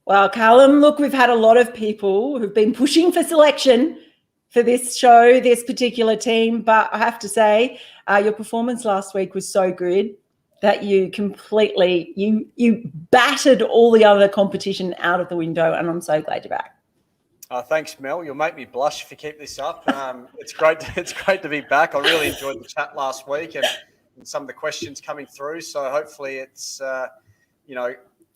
Well, Callum, look, we've had a lot of people who've been pushing for selection for this show, this particular team, but I have to say, your performance last week was so good that you completely you battered all the other competition out of the window, and I'm so glad you're back. Thanks, Mel. You'll make me blush if you keep this up. It's great. It's great to be back. I really enjoyed the chat last week and some of the questions coming through. So hopefully it's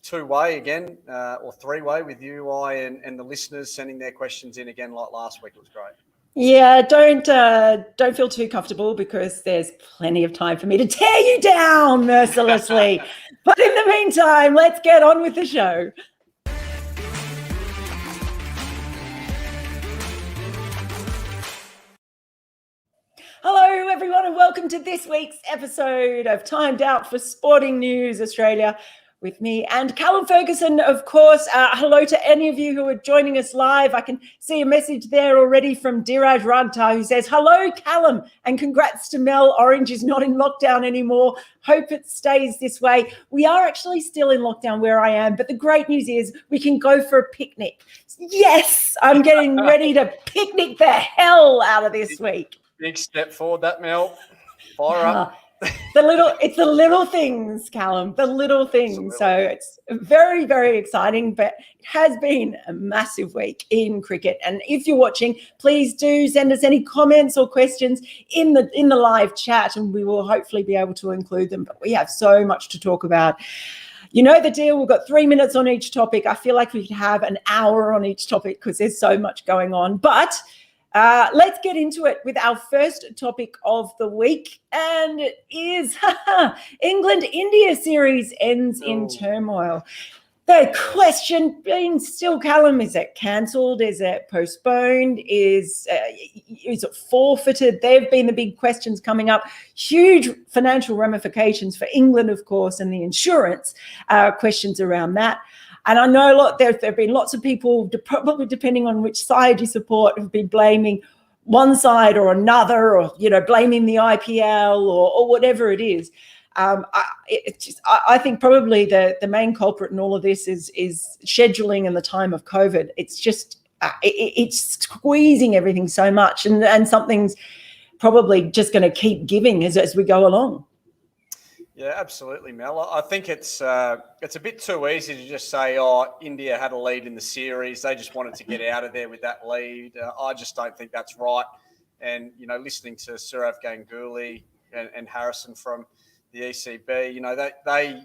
two-way again or three-way with you, and the listeners sending their questions in again like last week. It was great. Yeah, don't feel too comfortable because there's plenty of time for me to tear you down mercilessly. But in the meantime, let's get on with the show. Hello, everyone, and welcome to this week's episode of Timed Out for Sporting News Australia with me and Callum Ferguson, of course. Hello to any of you who are joining us live. I can see a message there already from Diraj Ranta who says, hello, Callum, and congrats to Mel. Orange is not in lockdown anymore. Hope it stays this way. We are actually still in lockdown where I am, but the great news is we can go for a picnic. Yes, I'm getting ready to picnic the hell out of this week. Big step forward, that Mel. Fire up. It's the little things, Callum, the little things. Absolutely. So it's very, very exciting, but it has been a massive week in cricket. And if you're watching, please do send us any comments or questions in the live chat, and we will hopefully be able to include them. But we have so much to talk about. You know the deal. We've got 3 minutes on each topic. I feel like we could have an hour on each topic because there's so much going on. But let's get into it with our first topic of the week, and it is England-India series ends in turmoil. The question being still, Callum, is it cancelled? Is it postponed? Is it forfeited? They've been the big questions coming up. Huge financial ramifications for England, of course, and the insurance questions around that. And I know there have been lots of people, probably depending on which side you support, have been blaming one side or another, or blaming the IPL or whatever it is. I think probably the main culprit in all of this is scheduling and the time of COVID. It's just it's squeezing everything so much, and something's probably just going to keep giving as we go along. Yeah, absolutely, Mel. I think it's a bit too easy to just say, oh, India had a lead in the series. They just wanted to get out of there with that lead. I just don't think that's right. And, listening to Sourav Ganguly and Harrison from the ECB, they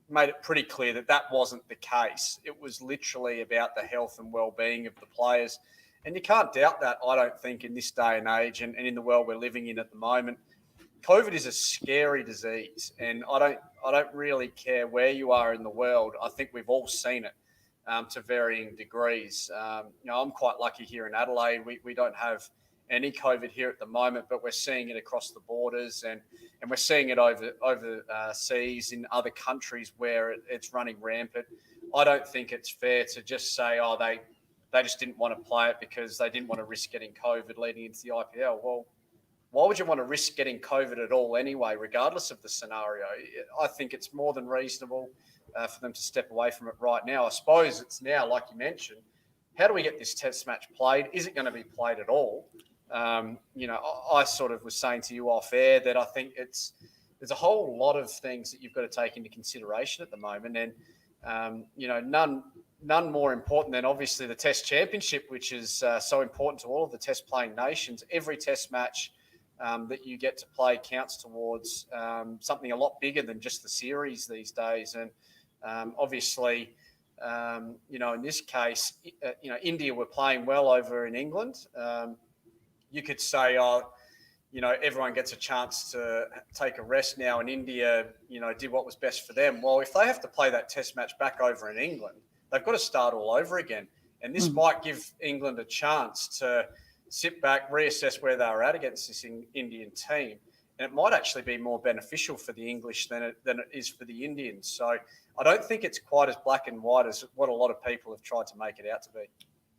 made it pretty clear that wasn't the case. It was literally about the health and well-being of the players. And you can't doubt that, I don't think, in this day and age and in the world we're living in at the moment. COVID is a scary disease, and I don't really care where you are in the world. I think we've all seen it to varying degrees. I'm quite lucky here in Adelaide. We don't have any COVID here at the moment, but we're seeing it across the borders, and we're seeing it over seas in other countries where it's running rampant. I don't think it's fair to just say, oh, they just didn't want to play it because they didn't want to risk getting COVID leading into the IPL. Well, why would you want to risk getting COVID at all anyway, regardless of the scenario? I think it's more than reasonable for them to step away from it right now. I suppose it's now, like you mentioned, how do we get this test match played? Is it going to be played at all? I sort of was saying to you off air that I think there's a whole lot of things that you've got to take into consideration at the moment. And, none more important than obviously the Test Championship, which is so important to all of the Test playing nations. Every Test match that you get to play counts towards something a lot bigger than just the series these days. And obviously, in this case, India were playing well over in England. You could say, everyone gets a chance to take a rest now, and India, did what was best for them. Well, if they have to play that Test match back over in England, they've got to start all over again. And this might give England a chance to sit back, reassess where they are at against this Indian team. And it might actually be more beneficial for the English than it is for the Indians. So I don't think it's quite as black and white as what a lot of people have tried to make it out to be.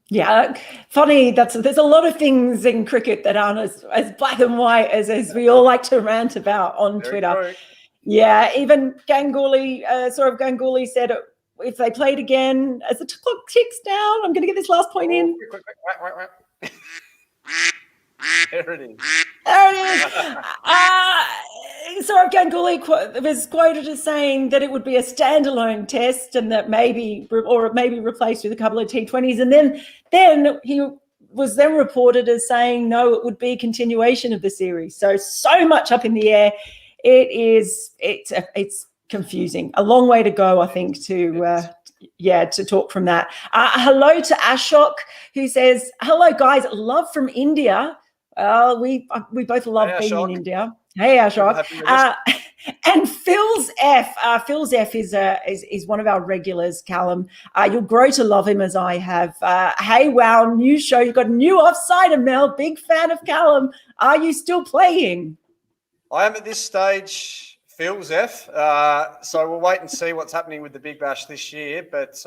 Yeah, funny. There's a lot of things in cricket that aren't as black and white as we all like to rant about on Twitter. True. Yeah, even Ganguly, Sourav Ganguly said if they played again, as the clock ticks down, I'm going to get this last point in. Quick. There it is. There it is. Sourav Ganguly was quoted as saying that it would be a standalone test and that maybe replaced with a couple of T20s. And then he was then reported as saying, no, it would be a continuation of the series. So much up in the air. It's confusing. A long way to go, I think, to talk from that. Hello to Ashok, who says, hello, guys, love from India. We both love being in India. Hey, Ashok. And Phil's F is one of our regulars, Callum. You'll grow to love him as I have. Hey, wow, new show. You've got a new offsider, Mel. Big fan of Callum. Are you still playing? I am at this stage, Phil's F. So we'll wait and see what's happening with the Big Bash this year. But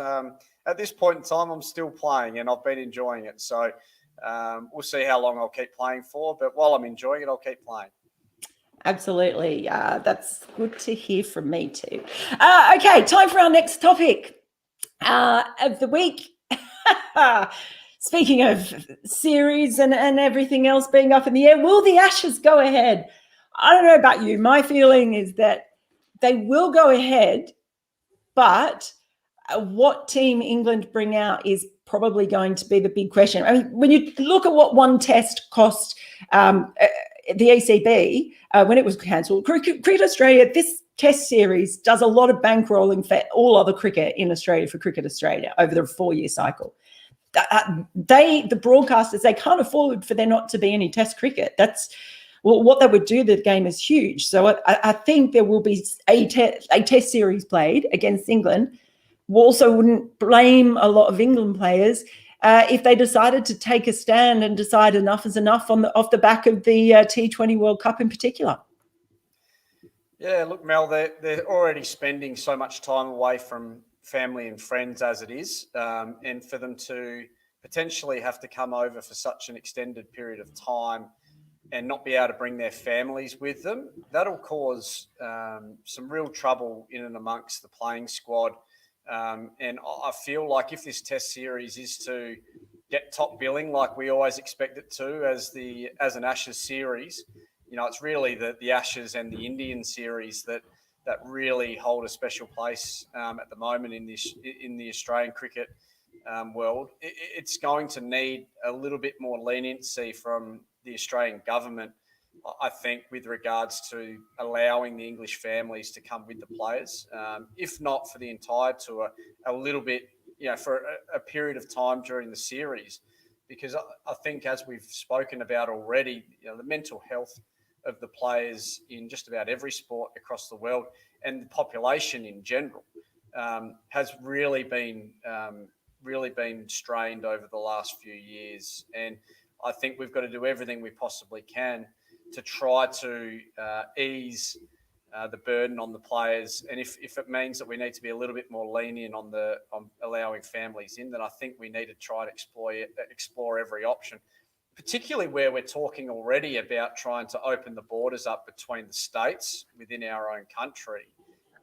at this point in time, I'm still playing and I've been enjoying it. So we'll see how long I'll keep playing for. But while I'm enjoying it, I'll keep playing. Absolutely. That's good to hear from me too. Okay, time for our next topic of the week. Speaking of series and everything else being up in the air, will the Ashes go ahead? I don't know about you. My feeling is that they will go ahead, but what team England bring out is probably going to be the big question. I mean, when you look at what one test cost the ECB when it was cancelled, Cricket Australia, this test series does a lot of bankrolling for all other cricket in Australia, for Cricket Australia over the 4-year cycle. The broadcasters, they can't afford for there not to be any test cricket. That's what they would do. The game is huge. So I think there will be a test series played against England. We also wouldn't blame a lot of England players if they decided to take a stand and decide enough is enough off the back of the T20 World Cup in particular. Yeah, look, Mel, they're already spending so much time away from family and friends as it is, and for them to potentially have to come over for such an extended period of time and not be able to bring their families with them, that'll cause some real trouble in and amongst the playing squad. And I feel like if this test series is to get top billing like we always expect it to as an Ashes series, you know, it's really the Ashes and the Indian series that really hold a special place at the moment in the Australian cricket world. It's going to need a little bit more leniency from the Australian government, I think, with regards to allowing the English families to come with the players, if not for the entire tour, a little bit, you know, for a period of time during the series, because I think, as we've spoken about already, you know, the mental health of the players in just about every sport across the world and the population in general has really been strained over the last few years. And I think we've got to do everything we possibly can to try to ease the burden on the players. And if it means that we need to be a little bit more lenient on allowing families in, then I think we need to try to explore every option, particularly where we're talking already about trying to open the borders up between the states within our own country.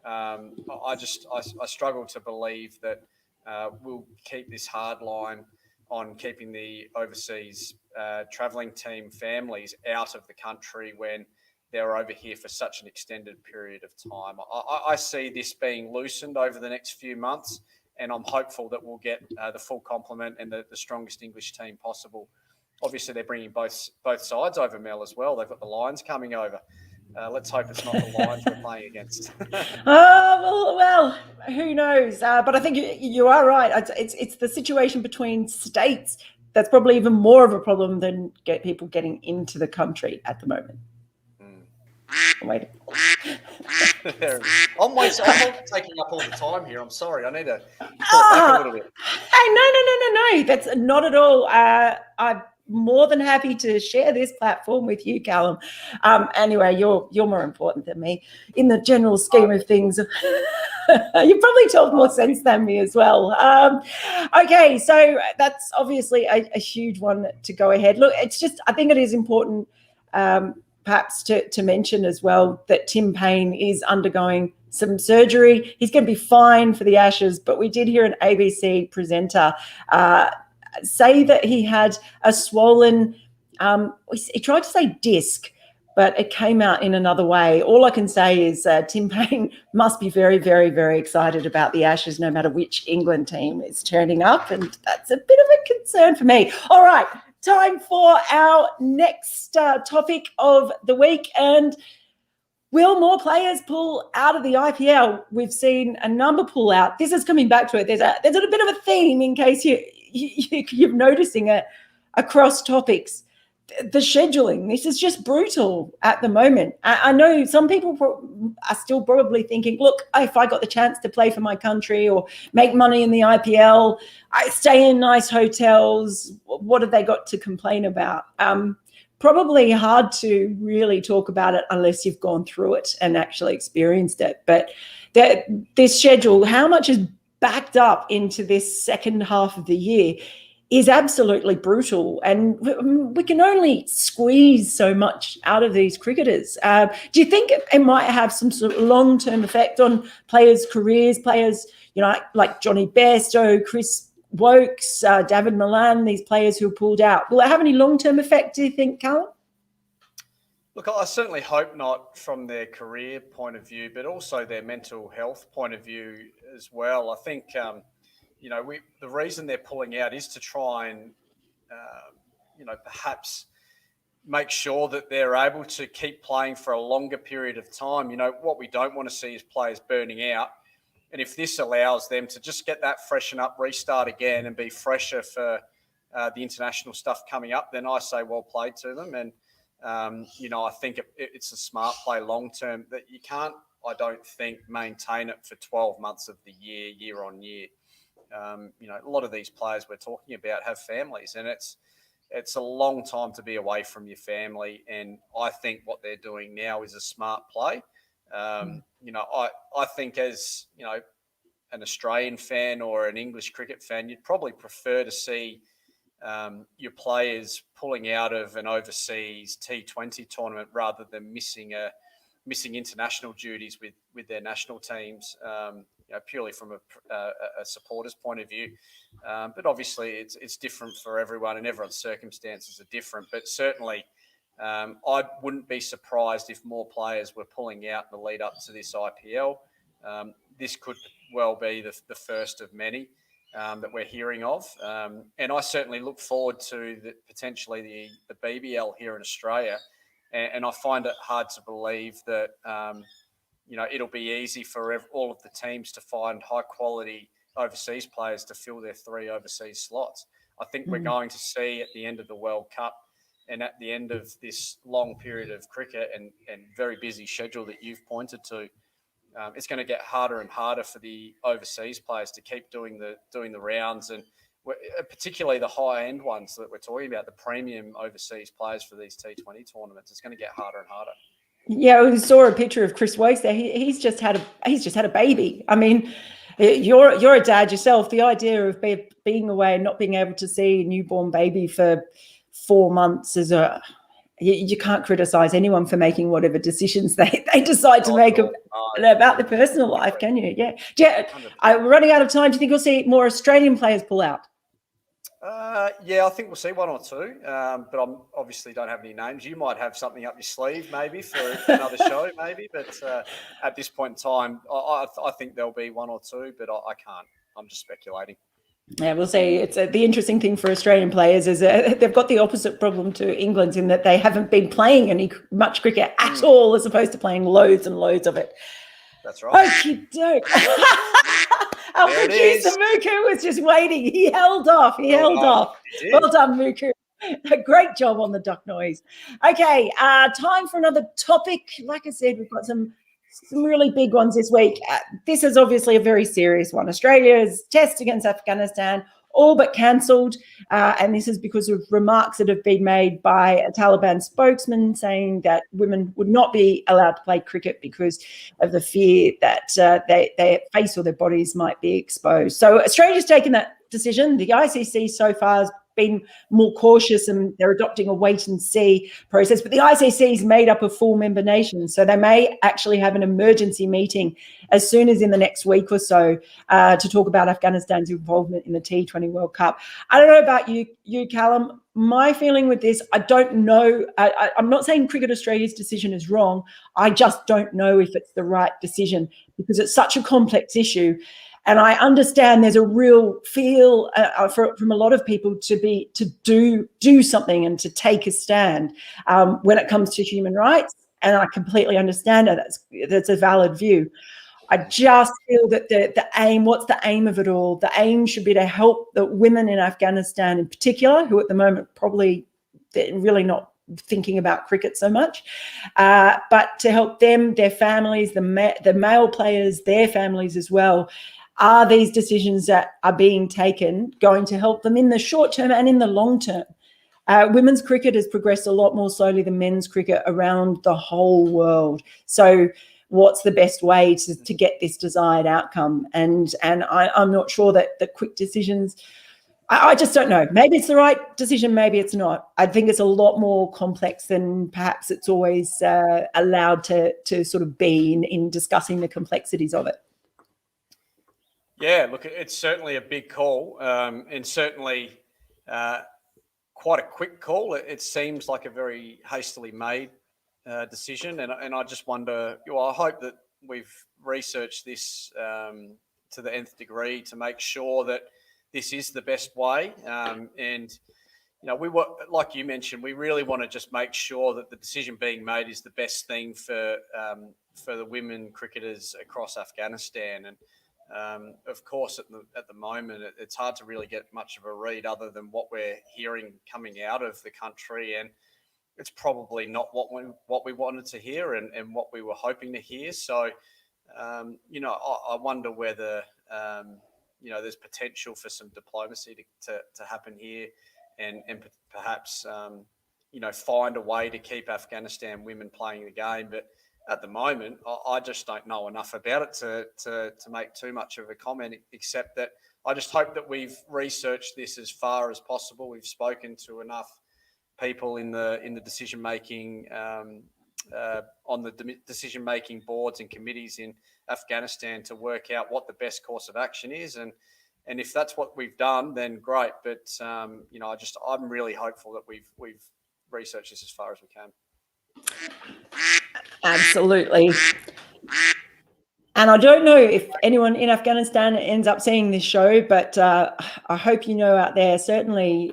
I struggle to believe that we'll keep this hard line on keeping the overseas travelling team families out of the country when they're over here for such an extended period of time. I see this being loosened over the next few months, and I'm hopeful that we'll get the full complement and the strongest English team possible. Obviously, they're bringing both sides over, Mel, as well. They've got the Lions coming over. Let's hope it's not the Lions we're playing against. Well, who knows? But I think you are right. It's the situation between states that's probably even more of a problem than people getting into the country at the moment. Wait. I'm taking up all the time here. I'm sorry. I need to talk back a little bit. Hey, no. That's not at all. I'm more than happy to share this platform with you, Callum. Anyway, you're more important than me in the general scheme of things. You probably talk more sense than me as well. Okay, so that's obviously a huge one to go ahead. Look, it's just, I think it is important perhaps to mention as well that Tim Payne is undergoing some surgery. He's going to be fine for the Ashes. But we did hear an ABC presenter say that he had a swollen, he tried to say disc, but it came out in another way. All I can say is Tim Payne must be very, very, very excited about the Ashes, no matter which England team is turning up. And that's a bit of a concern for me. All right, time for our next topic of the week. And will more players pull out of the IPL? We've seen a number pull out. This is coming back to it. There's a bit of a theme in case you're noticing it across topics. The scheduling, this is just brutal at the moment. I know some people are still probably thinking, look, if I got the chance to play for my country or make money in the IPL, I stay in nice hotels, what have they got to complain about? Probably hard to really talk about it unless you've gone through it and actually experienced it. But this schedule, how much is backed up into this second half of the year, is absolutely brutal, and we can only squeeze so much out of these cricketers. Do you think it might have some sort of long-term effect on players' careers, players, like Johnny Bairstow, Chris Wokes, David Milan, these players who are pulled out? Will it have any long-term effect, do you think, Callum? Look, I certainly hope not from their career point of view, but also their mental health point of view as well. I think the reason they're pulling out is to try and, perhaps make sure that they're able to keep playing for a longer period of time. What we don't want to see is players burning out. And if this allows them to just get that freshen up, restart again and be fresher for the international stuff coming up, then I say well played to them. And, I think it's a smart play long-term that you can't, I don't think, maintain it for 12 months of the year on year. A lot of these players we're talking about have families, and it's a long time to be away from your family. And I think what they're doing now is a smart play. I think as, an Australian fan or an English cricket fan, you'd probably prefer to see your players pulling out of an overseas T20 tournament rather than missing international duties with their national teams. Purely from a supporter's point of view. But obviously it's different for everyone and everyone's circumstances are different. But certainly I wouldn't be surprised if more players were pulling out in the lead up to this IPL. This could well be the first of many that we're hearing of. And I certainly look forward to potentially the BBL here in Australia. And I find it hard to believe that it'll be easy for all of the teams to find high-quality overseas players to fill their 3 overseas slots. I think we're going to see at the end of the World Cup and at the end of this long period of cricket and very busy schedule that you've pointed to, it's going to get harder and harder for the overseas players to keep doing the rounds, and particularly the high-end ones that we're talking about, the premium overseas players for these T20 tournaments. It's going to get harder and harder. Yeah, we saw a picture of Chris Wokes there. He's just had a baby. I mean, you're a dad yourself. The idea of being away and not being able to see a newborn baby for 4 months is you can't criticize anyone for making whatever decisions they decide to make about their personal life, can you? Yeah. We're running out of time. Do you think we'll see more Australian players pull out? Yeah, I think we'll see 1 or 2, but I obviously don't have any names. You might have something up your sleeve maybe for another show maybe, but at this point in time, I think there'll be 1 or 2, but I can't. I'm just speculating. Yeah, we'll see. It's the interesting thing for Australian players is they've got the opposite problem to England in that they haven't been playing much cricket at all, as opposed to playing loads and loads of it. That's right. Okie doke. Our producer Muku was just waiting. He held off. Well done, Muku. Great job on the duck noise. Okay, time for another topic. Like I said, we've got some really big ones this week. This is obviously a very serious one. Australia's test against Afghanistan all but cancelled, and this is because of remarks that have been made by a Taliban spokesman saying that women would not be allowed to play cricket because of the fear that their face or their bodies might be exposed. So Australia's taken that decision. The ICC so far has been more cautious and they're adopting a wait and see process. But the ICC is made up of 4 member nations, so they may actually have an emergency meeting as soon as in the next week or so to talk about Afghanistan's involvement in the T20 World Cup. I don't know about you, Callum. My feeling with this, I don't know. I'm not saying Cricket Australia's decision is wrong. I just don't know if it's the right decision because it's such a complex issue. And I understand there's a real feel from a lot of people to do something and to take a stand when it comes to human rights. And I completely understand that. That's a valid view. I just feel that the aim, what's the aim of it all? The aim should be to help the women in Afghanistan in particular, who at the moment probably they're really not thinking about cricket so much, but to help them, their families, the male players, their families as well. Are these decisions that are being taken going to help them in the short term and in the long term? Women's cricket has progressed a lot more slowly than men's cricket around the whole world. So what's the best way to get this desired outcome? And I'm not sure that the quick decisions, I just don't know. Maybe it's the right decision, maybe it's not. I think it's a lot more complex than perhaps it's always allowed to sort of be in discussing the complexities of it. Yeah, look, it's certainly a big call and certainly quite a quick call. It seems like a very hastily made decision, and I just wonder. I hope that we've researched this to the nth degree to make sure that this is the best way. And we were, like you mentioned, we really want to just make sure that the decision being made is the best thing for the women cricketers across Afghanistan. And of course, at the moment, it's hard to really get much of a read other than what we're hearing coming out of the country, and it's probably not what we wanted to hear and what we were hoping to hear. So, I wonder whether there's potential for some diplomacy to happen here, and perhaps find a way to keep Afghanistan women playing the game, but at the moment, I just don't know enough about it to make too much of a comment, except that I just hope that we've researched this as far as possible. We've spoken to enough people in the decision making on the decision making boards and committees in Afghanistan to work out what the best course of action is, and if that's what we've done, then great. But I'm really hopeful that we've researched this as far as we can. Absolutely. And I don't know if anyone in Afghanistan ends up seeing this show, but I hope you know out there, certainly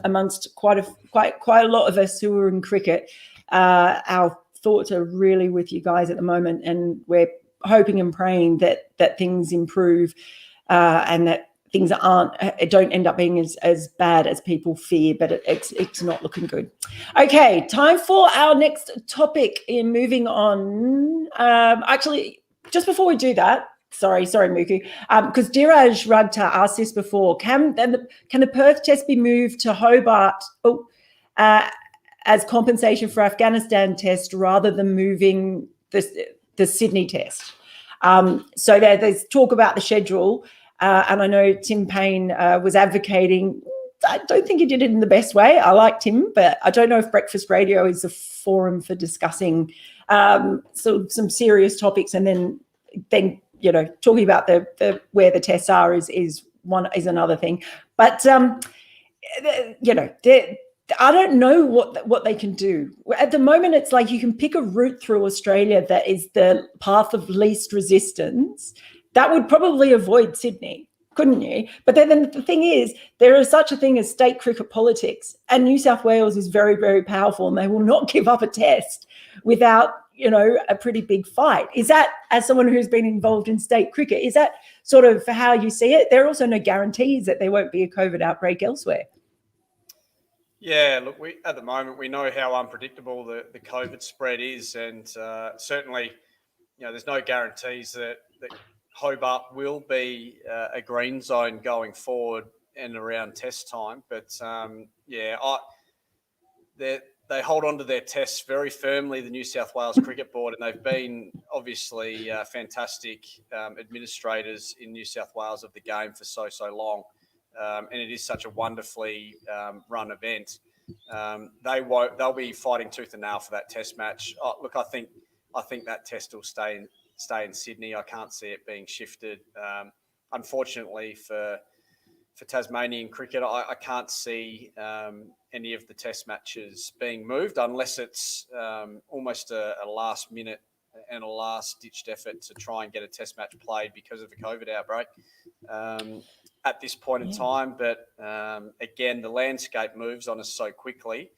amongst quite a lot of us who are in cricket, our thoughts are really with you guys at the moment, and we're hoping and praying that things improve and that things don't end up being as bad as people fear, but it's not looking good. Okay, time for our next topic. In moving on, actually, just before we do that, sorry, Muku, because Diraj Ragta asked this before. Can the Perth test be moved to Hobart as compensation for Afghanistan test rather than moving the Sydney test? So there's talk about the schedule. And I know Tim Payne was advocating. I don't think he did it in the best way. I liked him, but I don't know if breakfast radio is a forum for discussing some serious topics, and then talking about the where the tests are is another thing. But I don't know what they can do. At the moment, it's like you can pick a route through Australia that is the path of least resistance. That would probably avoid Sydney, couldn't you? But then the thing is, there is such a thing as state cricket politics, and New South Wales is very, very powerful, and they will not give up a test without, a pretty big fight. Is that, as someone who's been involved in state cricket, is that sort of how you see it? There are also no guarantees that there won't be a COVID outbreak elsewhere. Yeah, look, at the moment, we know how unpredictable the COVID spread is, and certainly, there's no guarantees that Hobart will be a green zone going forward and around test time. But they hold on to their tests very firmly, the New South Wales Cricket Board, and they've been obviously fantastic administrators in New South Wales of the game for so long. and it is such a wonderfully run event. They'll be fighting tooth and nail for that Test match. Look, I think that Test will stay in Sydney. I can't see it being shifted. Unfortunately for Tasmanian cricket, I can't see any of the Test matches being moved unless it's almost a last minute and a last-ditched effort to try and get a Test match played because of a COVID outbreak at this point in time. But again, the landscape moves on us so quickly.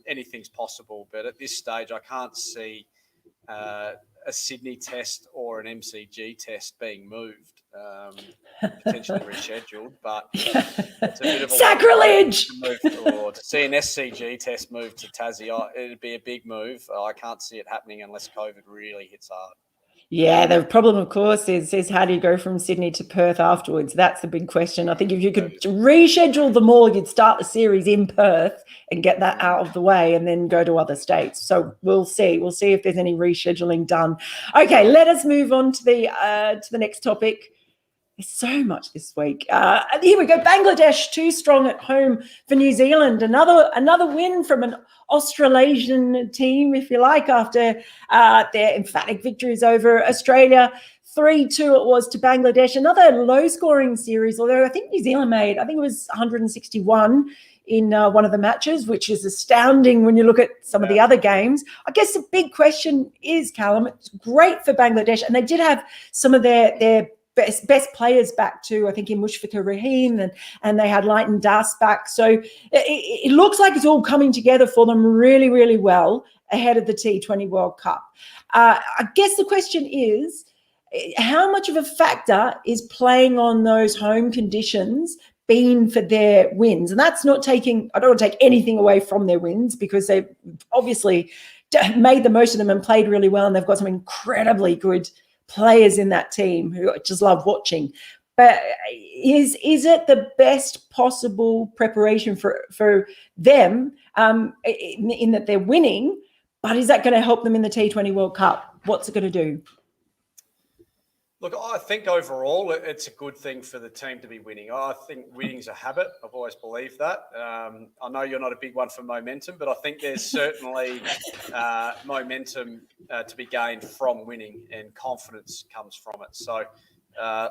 Anything's possible. But at this stage, I can't see a Sydney Test or an MCG Test being moved, potentially rescheduled. But it's a bit of a sacrilege to move forward. To see an SCG Test move to Tassie, it'd be a big move. I can't see it happening unless COVID really hits hard. Yeah, the problem, of course, is how do you go from Sydney to Perth afterwards? That's the big question. I think if you could reschedule them all, you'd start the series in Perth and get that out of the way and then go to other states. So we'll see. We'll see if there's any rescheduling done. Okay, let us move on to the next topic. There's so much this week. Here we go. Bangladesh too strong at home for New Zealand. Another win from an Australasian team, if you like, after their emphatic victories over Australia. 3-2 it was to Bangladesh. Another low-scoring series, although I think New Zealand made, I think it was 161 in one of the matches, which is astounding when you look at some of the other games. I guess the big question is, Callum, it's great for Bangladesh, and they did have some of their best players back too, I think in Mushfiqur Rahim, and they had Leighton Das back. So it looks like it's all coming together for them really, really well ahead of the T20 World Cup. I guess the question is, how much of a factor is playing on those home conditions been for their wins? And that's not taking, I don't want to take anything away from their wins, because they've obviously made the most of them and played really well, and they've got some incredibly good players in that team who I just love watching. But is it the best possible preparation for them in that they're winning? But is that going to help them in the T20 World Cup? What's it going to do? Look, I think overall it's a good thing for the team to be winning. I think winning's a habit. I've always believed that. I know you're not a big one for momentum, but I think there's certainly momentum to be gained from winning, and confidence comes from it. So,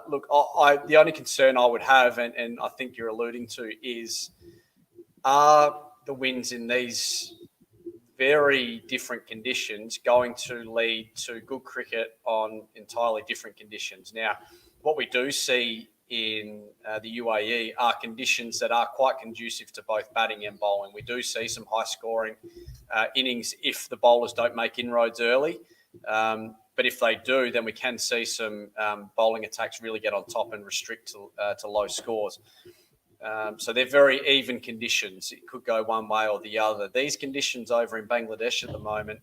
look, the only concern I would have, and I think you're alluding to, is are the wins in these very different conditions going to lead to good cricket on entirely different conditions. Now, what we do see in the UAE are conditions that are quite conducive to both batting and bowling. We do see some high-scoring innings if the bowlers don't make inroads early. But if they do, then we can see some bowling attacks really get on top and restrict to low scores. So they're very even conditions. It could go one way or the other. These conditions over in Bangladesh at the moment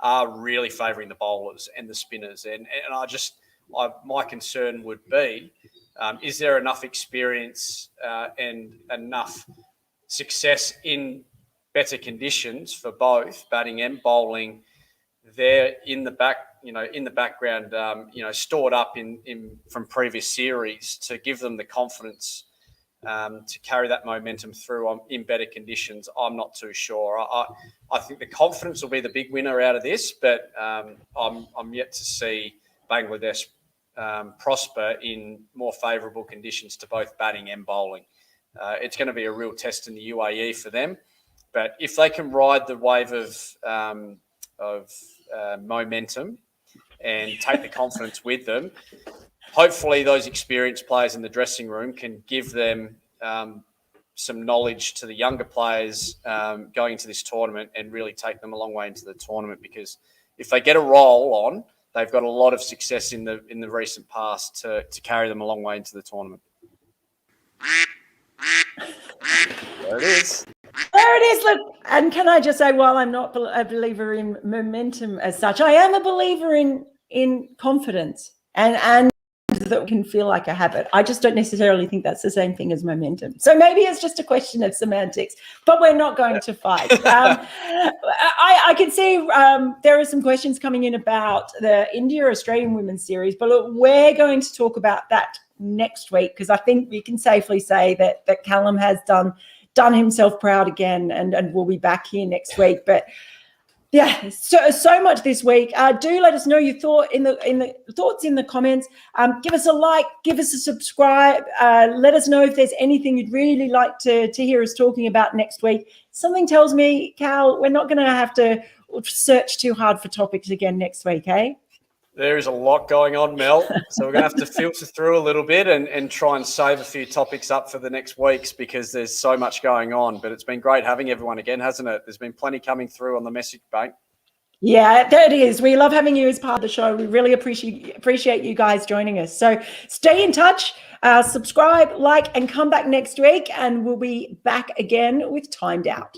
are really favouring the bowlers and the spinners. And my concern would be, is there enough experience and enough success in better conditions for both batting and bowling there in the background, stored up in from previous series to give them the confidence to carry that momentum through in better conditions? I'm not too sure. I think the confidence will be the big winner out of this, but I'm yet to see Bangladesh prosper in more favourable conditions to both batting and bowling. It's going to be a real test in the UAE for them, but if they can ride the wave of momentum and take the confidence with them, hopefully those experienced players in the dressing room can give them some knowledge to the younger players going into this tournament and really take them a long way into the tournament, because if they get a roll on, they've got a lot of success in the recent past to carry them a long way into the tournament. There it is. There it is. Look, and can I just say, while I'm not a believer in momentum as such, I am a believer in confidence and that can feel like a habit. I just don't necessarily think that's the same thing as momentum. So maybe it's just a question of semantics, but we're not going to fight. I can see there are some questions coming in about the India-Australian women's series, but look, we're going to talk about that next week, because I think we can safely say that Callum has done himself proud again, and we'll be back here next week. But yeah, so much this week. Do let us know your thoughts in the comments. Give us a like, give us a subscribe. Let us know if there's anything you'd really like to hear us talking about next week. Something tells me, Cal, we're not going to have to search too hard for topics again next week, eh? There is a lot going on, Mel. So we're going to have to filter through a little bit and try and save a few topics up for the next weeks, because there's so much going on. But it's been great having everyone again, hasn't it? There's been plenty coming through on the message bank. Yeah, there it is. We love having you as part of the show. We really appreciate you guys joining us. So stay in touch, subscribe, like, and come back next week, and we'll be back again with Timed Out.